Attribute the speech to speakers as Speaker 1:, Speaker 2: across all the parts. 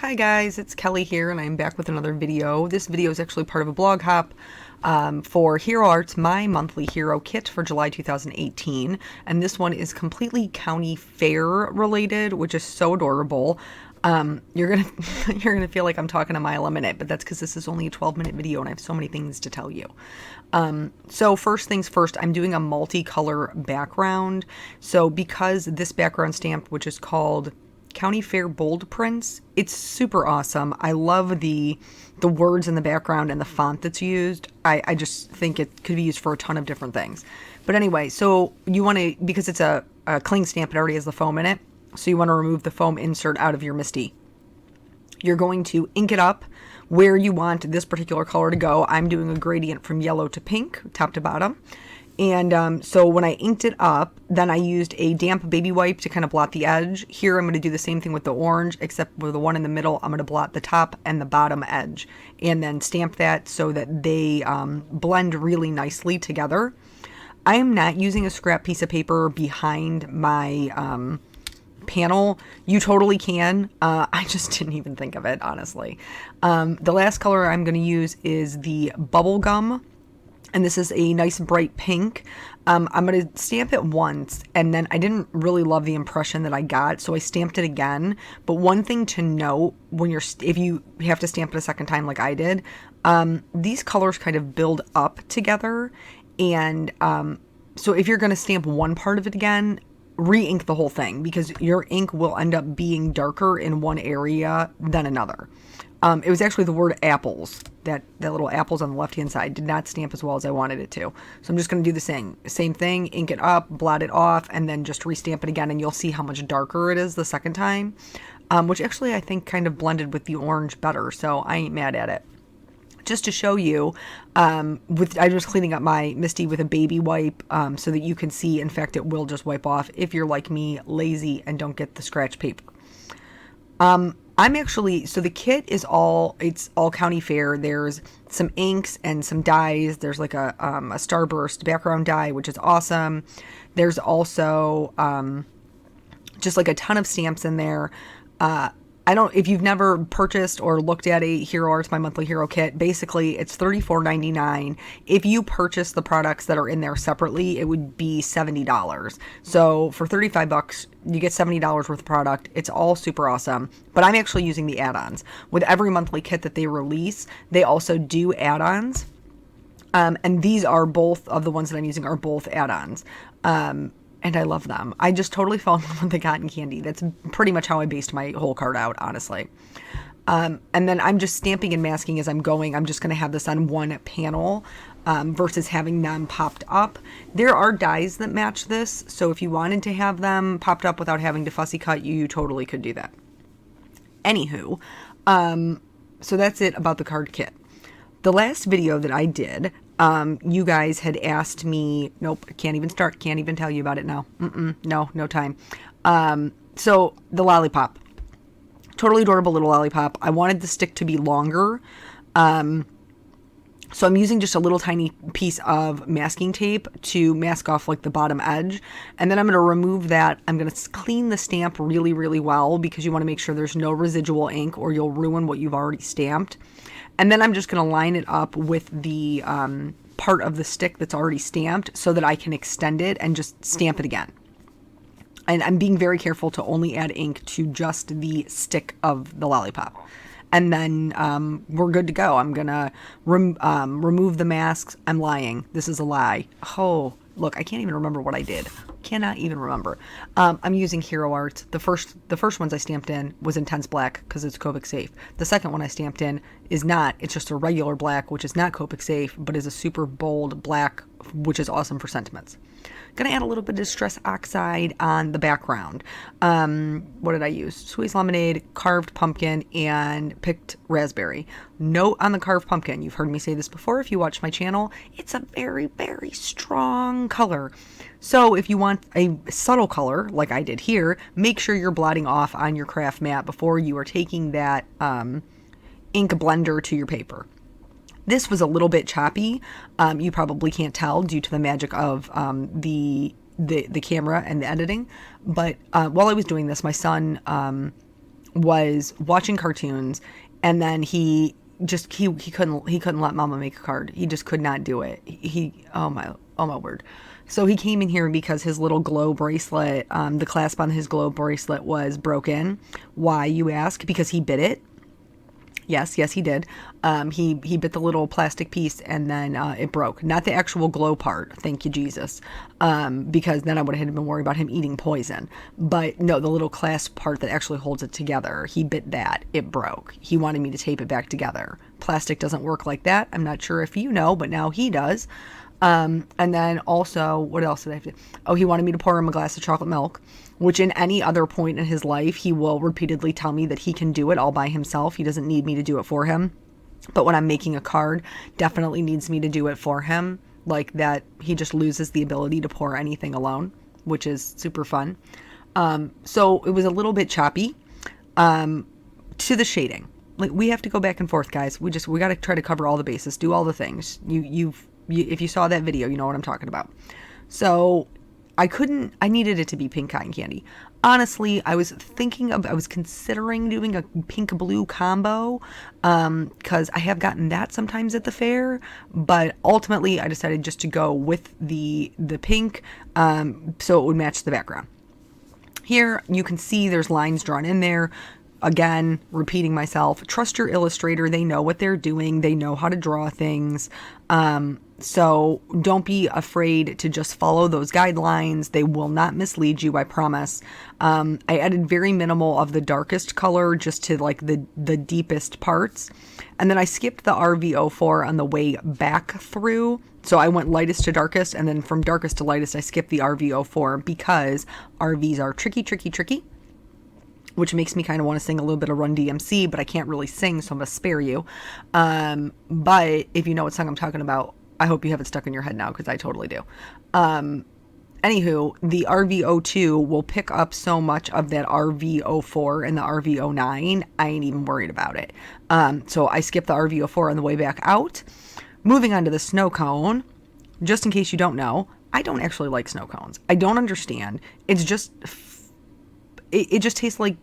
Speaker 1: Hi guys, it's Kelly here and I'm back with another video. This video is actually part of a blog hop for Hero Arts, my monthly hero kit for July 2018. And this one is completely county fair related, which is so adorable. You're gonna feel like I'm talking a mile a minute, but that's because this is only a 12-minute video and I have so many things to tell you. So first things first, I'm doing a multicolor background. So because this background stamp, which is called County Fair Bold Prints, it's super awesome. I love the words in the background and the font that's used. I just think it could be used for a ton of different things. But anyway, so you want to, because it's a cling stamp, it already has the foam in it. So you want to remove the foam insert out of your MISTI. You're going to ink it up where you want this particular color to go. I'm doing a gradient from yellow to pink, top to bottom. And so when I inked it up, then I used a damp baby wipe to kind of blot the edge. Here I'm going to do the same thing with the orange, except with the one in the middle, I'm going to blot the top and the bottom edge. And then stamp that so that they blend really nicely together. I am not using a scrap piece of paper behind my panel. You totally can. I just didn't even think of it, honestly. The last color I'm going to use is the Bubblegum. And this is a nice bright pink. I'm going to stamp it once, and then I didn't really love the impression that I got, so I stamped it again. But one thing to note, when if you have to stamp it a second time like I did, these colors kind of build up together. And so if you're going to stamp one part of it again, re-ink the whole thing, because your ink will end up being darker in one area than another. It was actually the word apples. That little apples on the left-hand side did not stamp as well as I wanted it to. So I'm just going to do the same thing, ink it up, blot it off, and then just restamp it again, and you'll see how much darker it is the second time, which actually I think kind of blended with the orange better, so I ain't mad at it. Just to show you, I was cleaning up my MISTI with a baby wipe so that you can see, in fact, it will just wipe off if you're like me, lazy, and don't get the scratch paper. So the kit is all county fair. There's some inks and some dyes. There's like a starburst background dye, which is awesome. There's also just like a ton of stamps in there. If you've never purchased or looked at a Hero Arts My Monthly Hero Kit, basically it's $34.99. If you purchase the products that are in there separately, it would be $70. So for $35, you get $70 worth of product. It's all super awesome. But I'm actually using the add-ons. With every monthly kit that they release, they also do add-ons. And these are both of the ones that I'm using are both add-ons. And I love them. I just totally fell in love with the cotton candy. That's pretty much how I based my whole card out, honestly. And then I'm just stamping and masking as I'm going. I'm just going to have this on one panel versus having them popped up. There are dies that match this, so if you wanted to have them popped up without having to fussy cut, you totally could do that. Anywho, so that's it about the card kit. The last video that I did, you guys had asked me, nope, can't even start, can't even tell you about it now. No time. So the lollipop, totally adorable little lollipop. I wanted the stick to be longer. So I'm using just a little tiny piece of masking tape to mask off like the bottom edge. And then I'm going to remove that. I'm going to clean the stamp really, really well because you want to make sure there's no residual ink or you'll ruin what you've already stamped. And then I'm just going to line it up with the part of the stick that's already stamped so that I can extend it and just stamp it again. And I'm being very careful to only add ink to just the stick of the lollipop. And then we're good to go. I'm going to remove the masks. I'm lying. This is a lie. Oh, look, I can't even remember what I did. Cannot even remember. I'm using Hero Arts. The first ones I stamped in was Intense Black because it's Copic safe. The second one I stamped in is not. It's just a regular black, which is not Copic safe, but is a super bold black, which is awesome for sentiments. Gonna add a little bit of Distress Oxide on the background. What did I use? Squeezed Lemonade, Carved Pumpkin, and Picked Raspberry. Note on the Carved Pumpkin, you've heard me say this before if you watch my channel, it's a very, very strong color. So if you want a subtle color, like I did here, make sure you're blotting off on your craft mat before you are taking that ink blender to your paper. This was a little bit choppy. You probably can't tell due to the magic of the camera and the editing. But while I was doing this, my son was watching cartoons, and then he couldn't let mama make a card. He just could not do it. Oh my word. So he came in here because his little glow bracelet, the clasp on his glow bracelet was broken. Why, you ask? Because he bit it. Yes, he did. He bit the little plastic piece, and then it broke. Not the actual glow part, thank you, Jesus, because then I would have been worried about him eating poison. But no, the little clasp part that actually holds it together, he bit that. It broke. He wanted me to tape it back together. Plastic doesn't work like that. I'm not sure if you know, but now he does. And then also, what else did I have to do? Oh, he wanted me to pour him a glass of chocolate milk, which in any other point in his life, he will repeatedly tell me that he can do it all by himself. He doesn't need me to do it for him. But when I'm making a card, definitely needs me to do it for him. Like that, he just loses the ability to pour anything alone, which is super fun. So it was a little bit choppy. To the shading. Like, we have to go back and forth, guys. We got to try to cover all the bases, do all the things. If you saw that video, you know what I'm talking about. So I needed it to be pink cotton candy. Honestly, I was considering doing a pink blue combo, cause I have gotten that sometimes at the fair, but ultimately I decided just to go with the pink, so it would match the background. Here you can see there's lines drawn in there. Again, repeating myself, trust your illustrator. They know what they're doing. They know how to draw things. So don't be afraid to just follow those guidelines. They will not mislead you, I promise. I added very minimal of the darkest color just to like the deepest parts. And then I skipped the RV04 on the way back through. So I went lightest to darkest, and then from darkest to lightest, I skipped the RV04 because RVs are tricky, which makes me kind of want to sing a little bit of Run DMC, but I can't really sing, so I'm going to spare you. But if you know what song I'm talking about, I hope you have it stuck in your head now, because I totally do. Anywho, the RV02 will pick up so much of that RV04 and the RV09, I ain't even worried about it. So I skipped the RV04 on the way back out. Moving on to the snow cone, just in case you don't know, I don't actually like snow cones. I don't understand. It's just... It just tastes like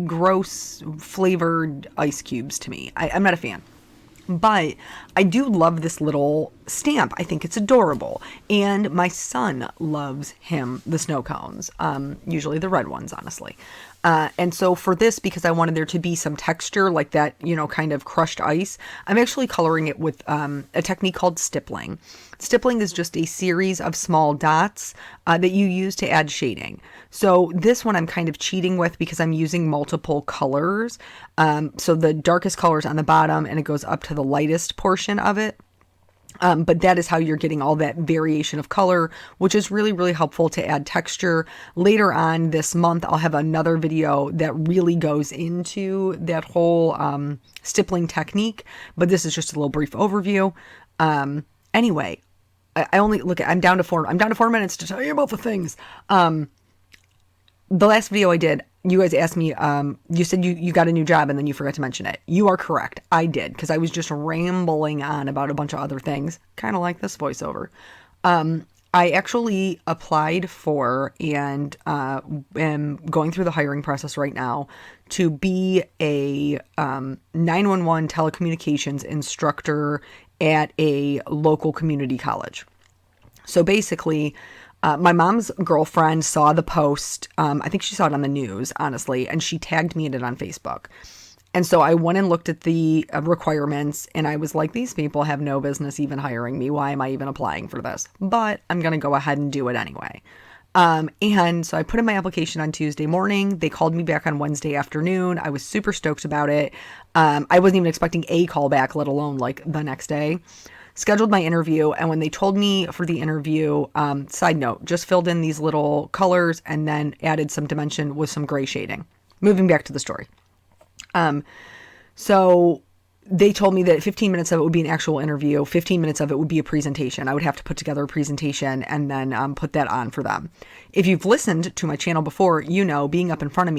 Speaker 1: gross flavored ice cubes to me. I'm not a fan. But I do love this little stamp. I think it's adorable. And my son loves the snow cones. Usually the red ones, honestly. And so for this, because I wanted there to be some texture like that, kind of crushed ice, I'm actually coloring it with a technique called stippling. Stippling is just a series of small dots that you use to add shading. So this one I'm kind of cheating with because I'm using multiple colors. So the darkest color is on the bottom and it goes up to the lightest portion of it. But that is how you're getting all that variation of color, which is really, really helpful to add texture. Later on this month, I'll have another video that really goes into that whole stippling technique, but this is just a little brief overview. Anyway, I'm down to 4 minutes to tell you about the things. The last video I did, you guys asked me, you said you got a new job and then you forgot to mention it. You are correct. I did, because I was just rambling on about a bunch of other things, kind of like this voiceover. I actually applied for and am going through the hiring process right now to be a 911 telecommunications instructor at a local community college. So basically... my mom's girlfriend saw the post. I think she saw it on the news, honestly, and she tagged me in it on Facebook. And so I went and looked at the requirements, and I was like, these people have no business even hiring me. Why am I even applying for this? But I'm going to go ahead and do it anyway. And so I put in my application on Tuesday morning. They called me back on Wednesday afternoon. I was super stoked about it. I wasn't even expecting a call back, let alone like the next day. Scheduled my interview, and when they told me for the interview, side note, just filled in these little colors and then added some dimension with some gray shading. Moving back to the story. So they told me that 15 minutes of it would be an actual interview. 15 minutes of it would be a presentation. I would have to put together a presentation and then put that on for them. If you've listened to my channel before, you know being up in front of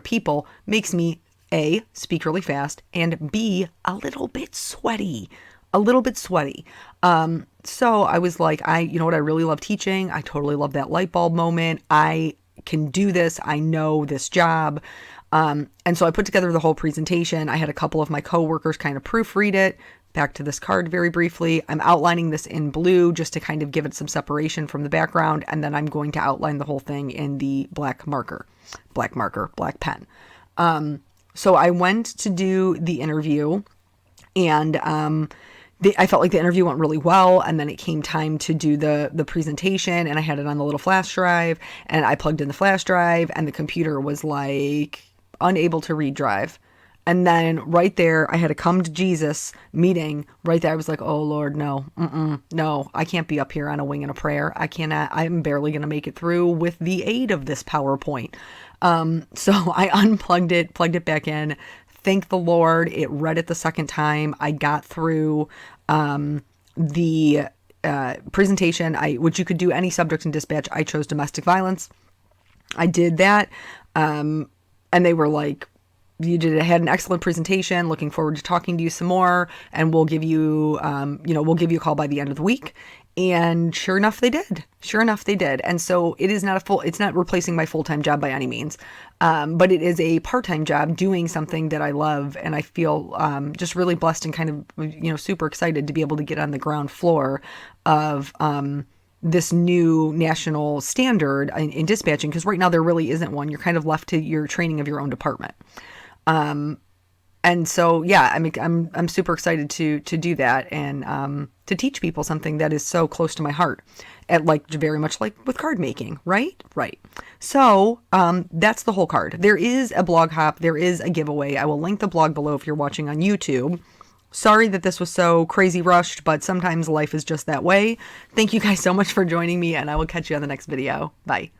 Speaker 1: people makes me A, speak really fast, and B, a little bit sweaty. So I was like, you know what? I really love teaching. I totally love that light bulb moment. I can do this. I know this job. And so I put together the whole presentation. I had a couple of my coworkers kind of proofread it. Back to this card very briefly. I'm outlining this in blue just to kind of give it some separation from the background. And then I'm going to outline the whole thing in the black pen. So I went to do the interview, and I felt like the interview went really well. And then it came time to do the presentation, and I had it on the little flash drive, and I plugged in the flash drive, and the computer was like unable to read drive. And then right there, I had a come to Jesus meeting right there. I was like, oh Lord, no, no, I can't be up here on a wing and a prayer. I cannot, I'm barely going to make it through with the aid of this PowerPoint. So I unplugged it, plugged it back in. Thank the Lord. It read it the second time. I got through, the, presentation, which you could do any subject in dispatch. I chose domestic violence. I did that. And they were like, had an excellent presentation. Looking forward to talking to you some more, and we'll give you, we'll give you a call by the end of the week. And sure enough, they did. And so it's not replacing my full-time job by any means. But it is a part-time job doing something that I love. And I feel, just really blessed and kind of, super excited to be able to get on the ground floor of, this new national standard in dispatching. Because right now there really isn't one. You're kind of left to your training of your own department. And so, yeah, I'm super excited to do that, and, to teach people something that is so close to my heart, very much like with card making, right? Right. So, that's the whole card. There is a blog hop. There is a giveaway. I will link the blog below if you're watching on YouTube. Sorry that this was so crazy rushed, but sometimes life is just that way. Thank you guys so much for joining me, and I will catch you on the next video. Bye.